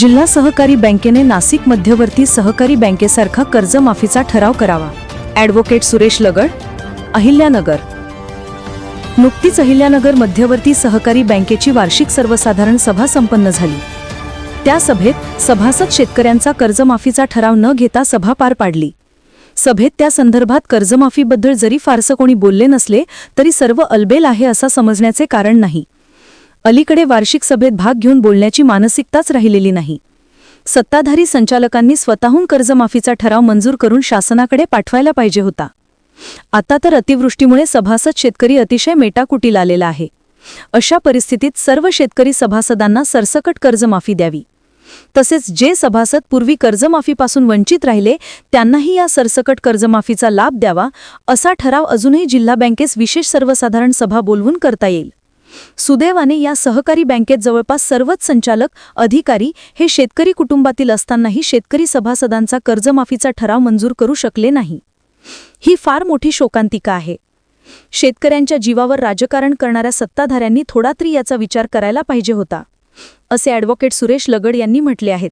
जिल्हा सहकारी बँकेने नाशिक मध्यवर्ती सहकारी बँकेसारखा कर्जमाफीचा ठराव करावा. ॲडव्होकेट सुरेश लगड, अहिल्यानगर. नुकतीच अहिल्यानगर मध्यवर्ती सहकारी बँकेची वार्षिक सर्वसाधारण सभा संपन्न झाली. त्या सभेत सभासद शेतकऱ्यांचा कर्जमाफीचा ठराव न घेता सभा पार पाडली. सभेत त्या संदर्भात कर्जमाफीबद्दल जरी फारसं कोणी बोलले नसले तरी सर्व अलबेल आहे असं समजण्याचे कारण नाही. अलीकडे वार्षिक सभेत भाग घेऊन बोलण्याची मानसिकताच राहिलेली नाही. सत्ताधारी संचालकांनी स्वतःहून कर्जमाफीचा ठराव मंजूर करून शासनाकडे पाठवायला पाहिजे होता. आता तर अतिवृष्टीमुळे सभासद शेतकरी अतिशय मेटाकुटीला आलेला आहे. अशा परिस्थितीत सर्व शेतकरी सभासदांना सरसकट कर्जमाफी द्यावी. तसेच जे सभासद पूर्वी कर्जमाफीपासून वंचित राहिले त्यांनाही या सरसकट कर्जमाफीचा लाभ द्यावा असा ठराव अजूनही जिल्हा बँकेस विशेष सर्वसाधारण सभा बोलवून करता येईल. सुदैवाने या सहकारी बँकेत जवळपास सर्वच संचालक अधिकारी हे शेतकरी कुटुंबातील असतानाही शेतकरी सभासदांचा कर्जमाफीचा ठराव मंजूर करू शकले नाही. ही फार मोठी शोकांतिका आहे. शेतकऱ्यांच्या जीवावर राजकारण करणाऱ्या सत्ताधाऱ्यांनी थोडा तरी याचा विचार करायला पाहिजे होता, असे ॲडव्होकेट सुरेश लगड यांनी म्हटले आहेत.